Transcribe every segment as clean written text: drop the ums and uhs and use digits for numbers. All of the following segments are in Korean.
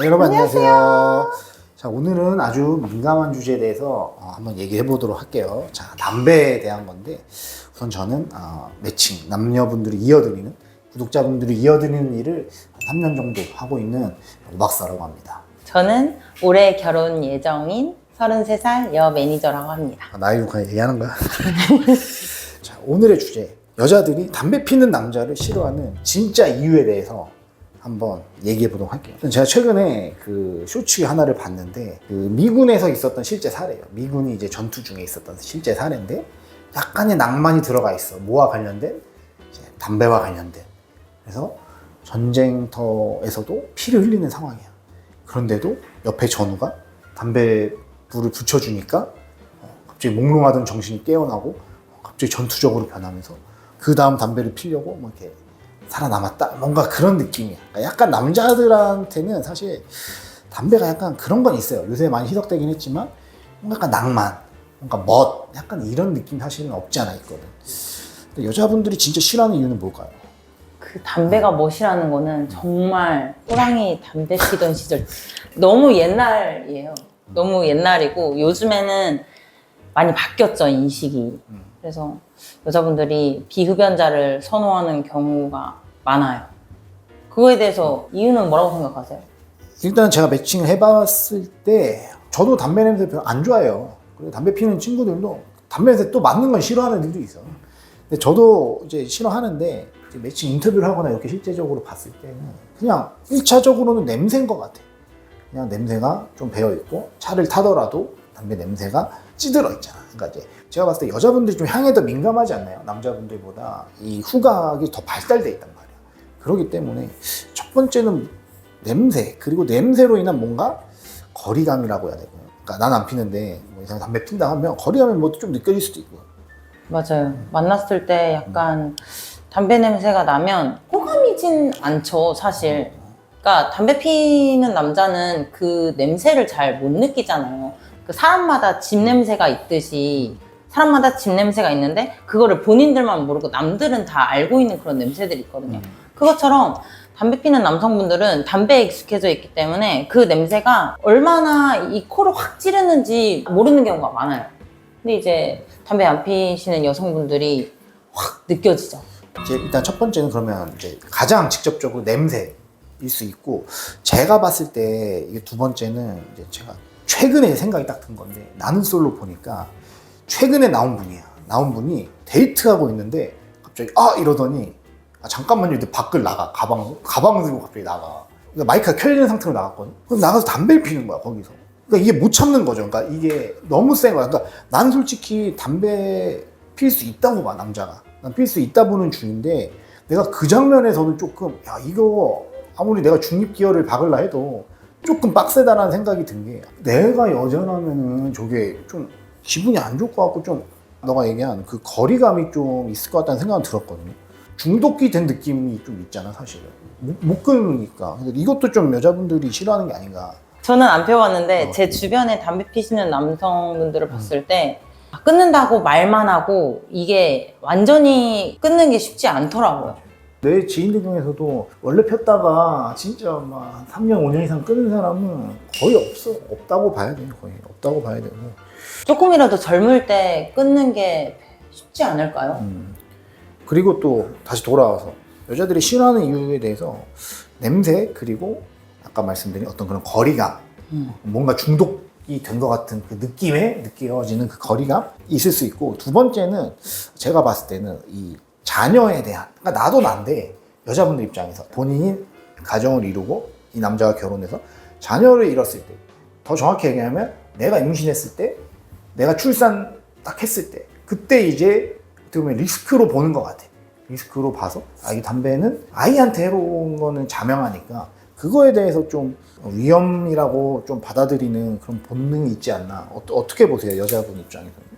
네, 여러분 안녕하세요. 자, 오늘은 아주 민감한 주제에 대해서 한번 얘기해 보도록 할게요. 자, 담배에 대한 건데 우선 저는 매칭, 남녀분들이 이어드리는, 구독자분들이 이어드리는 일을 한 3년 정도 하고 있는 오박사라고 합니다. 저는 올해 결혼 예정인 33살 여 매니저라고 합니다. 나이 그냥 얘기하는 거야. 자, 오늘의 주제, 여자들이 담배 피는 남자를 싫어하는 진짜 이유에 대해서 한번 얘기해 보도록 할게요. 제가 최근에 그 쇼츠 하나를 봤는데 그 미군에서 있었던 실제 사례예요. 미군이 이제 전투 중에 있었던 실제 사례인데 약간의 낭만이 들어가 있어. 뭐와 관련된? 이제 담배와 관련된. 그래서 전쟁터에서도 피를 흘리는 상황이야. 그런데도 옆에 전우가 담배 불을 붙여주니까 갑자기 몽롱하던 정신이 깨어나고 갑자기 전투적으로 변하면서 그 다음 담배를 피려고 뭐 이렇게 살아남았다. 뭔가 그런 느낌이야. 그러니까 약간 남자들한테는 사실 담배가 약간 그런 건 있어요. 요새 많이 희석되긴 했지만 뭔가 약간 낭만, 뭔가 멋, 약간 이런 느낌 사실은 없지 않아 있거든. 근데 여자분들이 진짜 싫어하는 이유는 뭘까요? 그 담배가 멋이라는 거는 정말 호랑이 담배 피던 시절 너무 옛날이에요. 너무 옛날이고 요즘에는 많이 바뀌었죠, 인식이. 그래서 여자분들이 비흡연자를 선호하는 경우가 많아요. 그거에 대해서 이유는 뭐라고 생각하세요? 일단 제가 매칭을 해봤을 때 저도 담배 냄새 별로 안 좋아해요. 그리고 담배 피는 친구들도 담배 냄새 또 맡는 건 싫어하는 애들도 있어. 근데 저도 이제 싫어하는데 이제 매칭 인터뷰를 하거나 이렇게 실제적으로 봤을 때는 그냥 1차적으로는 냄새인 것 같아. 그냥 냄새가 좀 배어있고 차를 타더라도 담배 냄새가 찌들어 있잖아. 그러니까 이제 제가 봤을 때 여자분들이 좀 향에 더 민감하지 않나요? 남자분들보다 이 후각이 더 발달돼 있단 말이야. 그렇기 때문에 첫 번째는 냄새, 그리고 냄새로 인한 뭔가 거리감이라고 해야 되고요. 그러니까 난 안 피는데 뭐 이상 담배 핀다 하면 거리감이 뭐 좀 느껴질 수도 있고. 맞아요. 만났을 때 약간 담배 냄새가 나면 호감이진 않죠, 사실. 그러니까 담배 피는 남자는 그 냄새를 잘 못 느끼잖아요. 그 사람마다 집 냄새가 있듯이 사람마다 집 냄새가 있는데 그거를 본인들만 모르고 남들은 다 알고 있는 그런 냄새들이 있거든요. 그것처럼 담배 피는 남성분들은 담배에 익숙해져 있기 때문에 그 냄새가 얼마나 이 코를 확 찌르는지 모르는 경우가 많아요. 근데 이제 담배 안 피시는 여성분들이 확 느껴지죠. 이제 일단 첫 번째는 그러면 이제 가장 직접적으로 냄새일 수 있고, 제가 봤을 때 이게 두 번째는 이제 제가 최근에 생각이 딱 든 건데, 나는 솔로 보니까 최근에 나온 분이야. 나온 분이 데이트하고 있는데 갑자기 이러더니 잠깐만요. 이제 밖을 나가. 가방 들고 갑자기 나가. 그러니까 마이크가 켜있는 상태로 나갔거든. 그럼 나가서 담배를 피는 거야, 거기서. 그러니까 이게 못 참는 거죠. 그러니까 이게 너무 센 거야. 그러니까 난 솔직히 담배 필 수 있다고 봐, 남자가. 난 필 수 있다 보는 주인데, 내가 그 장면에서는 조금, 야, 이거 아무리 내가 중립기어를 박을라 해도 조금 빡세다라는 생각이 든 게, 내가 여자라면은 저게 좀 기분이 안 좋을 것 같고, 좀 너가 얘기한 그 거리감이 좀 있을 것 같다는 생각은 들었거든요. 중독이 된 느낌이 좀 있잖아, 사실은. 못 끊으니까. 근데 이것도 좀 여자분들이 싫어하는 게 아닌가. 저는 안 펴봤는데 제 주변에 담배 피시는 남성분들을 봤을 때 끊는다고 말만 하고 이게 완전히 끊는 게 쉽지 않더라고요. 내 지인들 중에서도 원래 폈다가 진짜 막 3년, 5년 이상 끊은 사람은 거의 없다고 봐야 돼요. 거의 없다고 봐야 되고. 조금이라도 젊을 때 끊는 게 쉽지 않을까요? 그리고 또 다시 돌아와서 여자들이 싫어하는 이유에 대해서 냄새, 그리고 아까 말씀드린 어떤 그런 거리감, 뭔가 중독이 된 것 같은 그 느낌에 느껴지는 그 거리감 있을 수 있고, 두 번째는 제가 봤을 때는 이 자녀에 대한, 그러니까 나도 난데 여자분들 입장에서 본인이 가정을 이루고 이 남자가 결혼해서 자녀를 잃었을 때, 더 정확히 얘기하면 내가 임신했을 때, 내가 출산 딱 했을 때, 그때 이제 어떻게 보면 리스크로 보는 것 같아. 리스크로 봐서 이 담배는 아이한테 해로운 거는 자명하니까 그거에 대해서 좀 위험이라고 좀 받아들이는 그런 본능이 있지 않나. 어떻게 보세요, 여자분 입장에서는?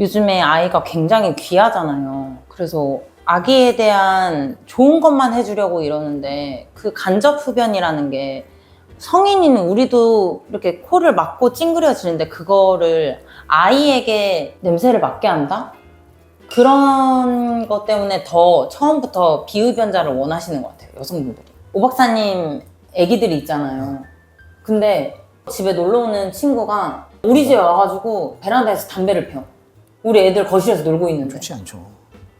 요즘에 아이가 굉장히 귀하잖아요. 그래서 아기에 대한 좋은 것만 해주려고 이러는데 그 간접 흡연이라는 게 성인인 우리도 이렇게 코를 막고 찡그려지는데 그거를 아이에게 냄새를 맡게 한다? 그런 것 때문에 더 처음부터 비흡연자를 원하시는 것 같아요, 여성분들이. 오 박사님 애기들이 있잖아요. 근데 집에 놀러 오는 친구가 우리 집에 와가지고 베란다에서 담배를 피워. 우리 애들 거실에서 놀고 있는데. 좋지 않죠.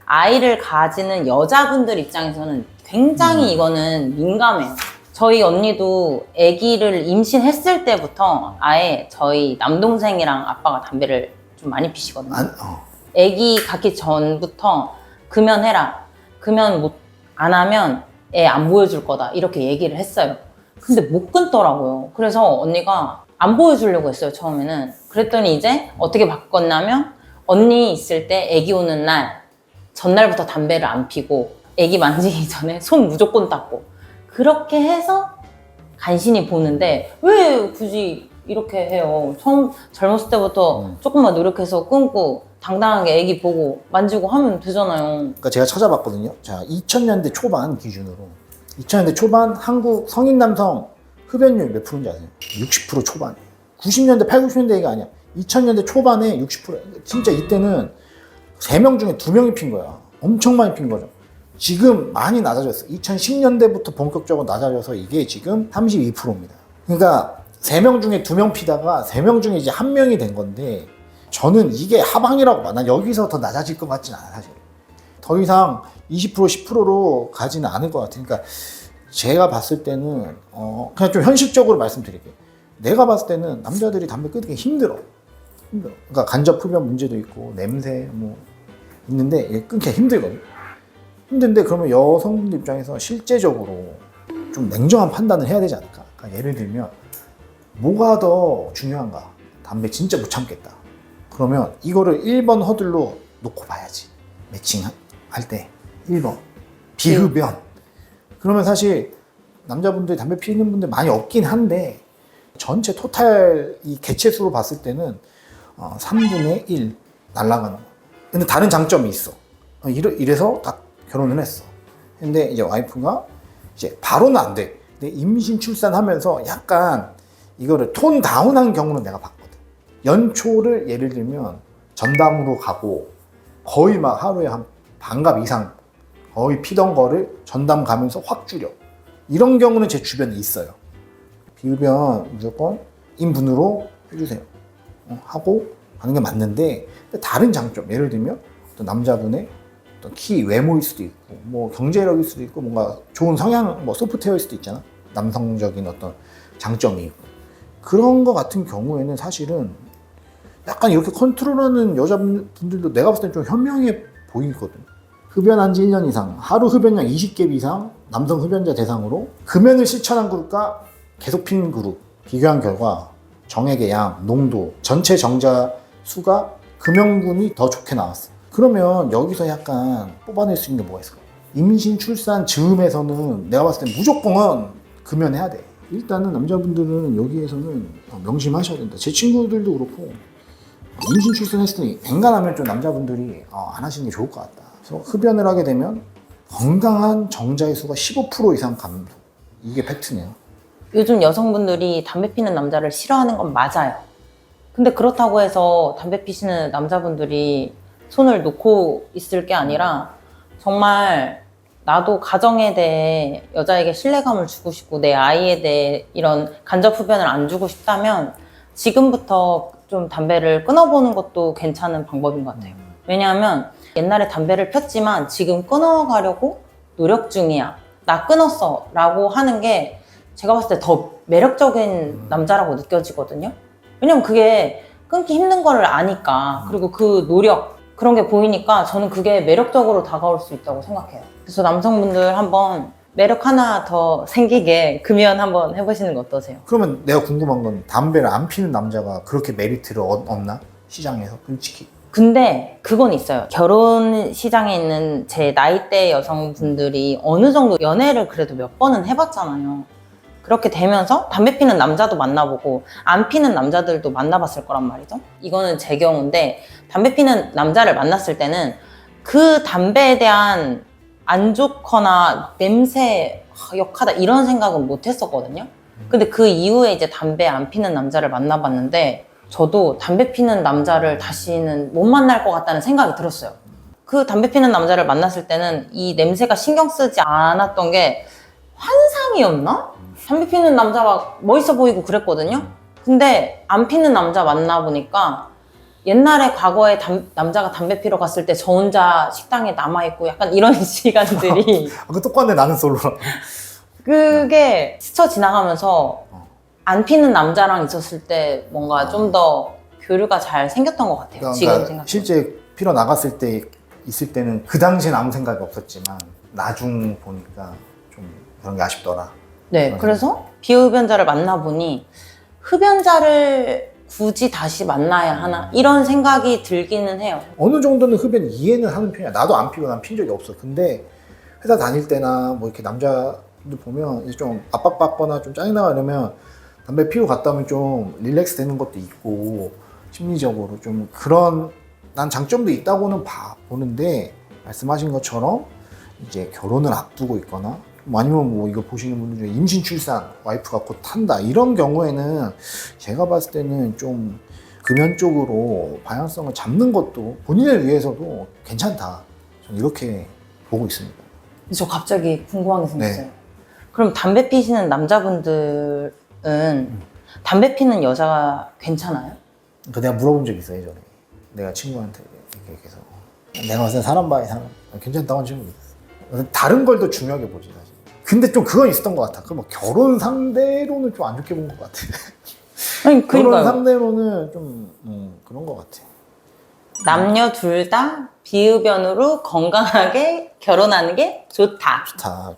아이를 가지는 여자분들 입장에서는 굉장히 이거는 민감해요. 저희 언니도 아기를 임신했을 때부터 아예 저희 남동생이랑 아빠가 담배를 좀 많이 피시거든요. 아기 갖기 전부터 금연해라. 금연 안 하면 애 안 보여줄 거다. 이렇게 얘기를 했어요. 근데 못 끊더라고요. 그래서 언니가 안 보여주려고 했어요, 처음에는. 그랬더니 이제 어떻게 바꿨냐면 언니 있을 때 아기 오는 날 전날부터 담배를 안 피고 아기 만지기 전에 손 무조건 닦고 그렇게 해서 간신히 보는데 왜 굳이 이렇게 해요? 처음 젊었을 때부터 조금만 노력해서 끊고 당당하게 아기 보고 만지고 하면 되잖아요. 그러니까 제가 찾아봤거든요. 자, 2000년대 초반 기준으로 2000년대 초반 한국 성인 남성 흡연율 몇 프로인지 아세요? 60% 초반. 90년대, 90년대 얘기가 아니야. 2000년대 초반에 60%. 진짜 이때는 3명 중에 2명이 핀 거야. 엄청 많이 핀 거죠. 지금 많이 낮아졌어. 2010년대부터 본격적으로 낮아져서 이게 지금 32%입니다. 그러니까 3명 중에 2명 피다가 3명 중에 이제 1명이 된 건데 저는 이게 하방이라고 봐. 난 여기서 더 낮아질 것 같진 않아, 사실. 더 이상 20%, 10%로 가지는 않을 것 같아요. 그러니까 제가 봤을 때는 그냥 좀 현실적으로 말씀드릴게요. 내가 봤을 때는 남자들이 담배 끊기 힘들어. 그러니까 간접 흡연 문제도 있고 냄새 뭐 있는데 이게 끊기가 힘들거든. 힘든데 그러면 여성분들 입장에서 실제적으로 좀 냉정한 판단을 해야 되지 않을까? 그러니까 예를 들면 뭐가 더 중요한가? 담배 진짜 못 참겠다. 그러면 이거를 1번 허들로 놓고 봐야지. 매칭할 때 1번 비흡연. 그러면 사실 남자분들 담배 피우는 분들 많이 없긴 한데 전체 토탈 이 개체수로 봤을 때는 3분의 1 날아가는 거야. 근데 다른 장점이 있어. 이래서 딱 결혼을 했어. 근데 이제 와이프가 이제 바로는 안 돼. 근데 임신 출산하면서 약간 이거를 톤 다운한 경우는 내가 봤거든. 연초를 예를 들면 전담으로 가고 거의 막 하루에 한 반갑 이상 거의 피던 거를 전담 가면서 확 줄여. 이런 경우는 제 주변에 있어요. 비흡연 무조건 인분으로 해주세요. 하고 하는 게 맞는데 다른 장점, 예를 들면 어떤 남자분의 어떤 키 외모일 수도 있고 뭐 경제력일 수도 있고 뭔가 좋은 성향, 뭐 소프트웨어일 수도 있잖아. 남성적인 어떤 장점이 있고 그런 거 같은 경우에는 사실은 약간 이렇게 컨트롤하는 여자분들도 내가 봤을 때 좀 현명해 보이거든. 흡연한 지 1년 이상, 하루 흡연량 20개 이상 남성 흡연자 대상으로 금연을 실천한 그룹과 계속 핀 그룹 비교한 결과 정액의 양, 농도, 전체 정자 수가 금연군이 더 좋게 나왔어. 그러면 여기서 약간 뽑아낼 수 있는 게 뭐가 있을까? 임신, 출산 즈음에서는 내가 봤을 때 무조건 금연해야 돼. 일단은 남자분들은 여기에서는 명심하셔야 된다. 제 친구들도 그렇고 임신, 출산했을 때 앵간하면 좀 남자분들이 안 하시는 게 좋을 것 같다. 그래서 흡연을 하게 되면 건강한 정자의 수가 15% 이상 감소. 이게 팩트네요. 요즘 여성분들이 담배 피는 남자를 싫어하는 건 맞아요. 근데 그렇다고 해서 담배 피시는 남자분들이 손을 놓고 있을 게 아니라 정말 나도 가정에 대해 여자에게 신뢰감을 주고 싶고 내 아이에 대해 이런 간접 흡연을 안 주고 싶다면 지금부터 좀 담배를 끊어보는 것도 괜찮은 방법인 것 같아요. 왜냐하면 옛날에 담배를 폈지만 지금 끊어가려고 노력 중이야. 나 끊었어 라고 하는 게 제가 봤을 때 더 매력적인 남자라고 느껴지거든요. 왜냐면 그게 끊기 힘든 거를 아니까 그리고 그 노력 그런 게 보이니까 저는 그게 매력적으로 다가올 수 있다고 생각해요. 그래서 남성분들 한번 매력 하나 더 생기게 금연 한번 해보시는 거 어떠세요? 그러면 내가 궁금한 건 담배를 안 피는 남자가 그렇게 메리트를 얻나? 시장에서 솔직히. 근데 그건 있어요. 결혼 시장에 있는 제 나이대 여성분들이 어느 정도 연애를 그래도 몇 번은 해봤잖아요. 그렇게 되면서 담배 피는 남자도 만나보고 안 피는 남자들도 만나봤을 거란 말이죠. 이거는 제 경우인데 담배 피는 남자를 만났을 때는 그 담배에 대한 안 좋거나 냄새 역하다 이런 생각은 못 했었거든요. 근데 그 이후에 이제 담배 안 피는 남자를 만나봤는데 저도 담배 피는 남자를 다시는 못 만날 것 같다는 생각이 들었어요. 그 담배 피는 남자를 만났을 때는 이 냄새가 신경 쓰지 않았던 게 환상이었나? 담배 피는 남자 막 멋있어 보이고 그랬거든요. 근데 안 피는 남자 만나 보니까 옛날에 과거에 남자가 담배 피러 갔을 때 저 혼자 식당에 남아있고 약간 이런 시간들이 그 똑같네 나는 솔로랑. 그게 스쳐 지나가면서 안 피는 남자랑 있었을 때 뭔가 좀 더 교류가 잘 생겼던 것 같아요. 지금 생각. 실제 피러 나갔을 때 있을 때는 그 당시엔 아무 생각이 없었지만 나중 보니까 좀 그런 게 아쉽더라. 네, 그래서 비흡연자를 만나보니 흡연자를 굳이 다시 만나야 하나 이런 생각이 들기는 해요. 어느 정도는 흡연 이해는 하는 편이야. 나도 안 피고 난 핀 적이 없어. 근데 회사 다닐 때나 뭐 이렇게 남자들 보면 이제 좀 압박받거나 좀 짜증나고 이러면 담배 피우고 갔다 오면 좀 릴렉스 되는 것도 있고 심리적으로 좀 그런 난 장점도 있다고는 보는데 말씀하신 것처럼 이제 결혼을 앞두고 있거나 아니면 뭐 이거 보시는 분들 중에 임신 출산 와이프가 곧 한다 이런 경우에는 제가 봤을 때는 좀 금연 쪽으로 방향성을 잡는 것도 본인을 위해서도 괜찮다. 저는 이렇게 보고 있습니다. 저 갑자기 궁금한 게 생겼어요. 네. 그럼 담배 피시는 남자분들은 담배 피는 여자가 괜찮아요? 그 내가 물어본 적 있어 예전에. 내가 친구한테 이렇게 해서 내가 봤을 때 사람 바이 사람 괜찮다고 한 친구 있어. 다른 걸 더 중요하게 보지 사실. 근데 좀 그건 있었던 것 같아. 그 뭐 결혼 상대로는 좀 안 좋게 본 것 같아. 아니, 결혼 그러니까요. 상대로는 좀 그런 것 같아. 남녀 둘 다 비흡연으로 건강하게 결혼하는 게 좋다. 좋다.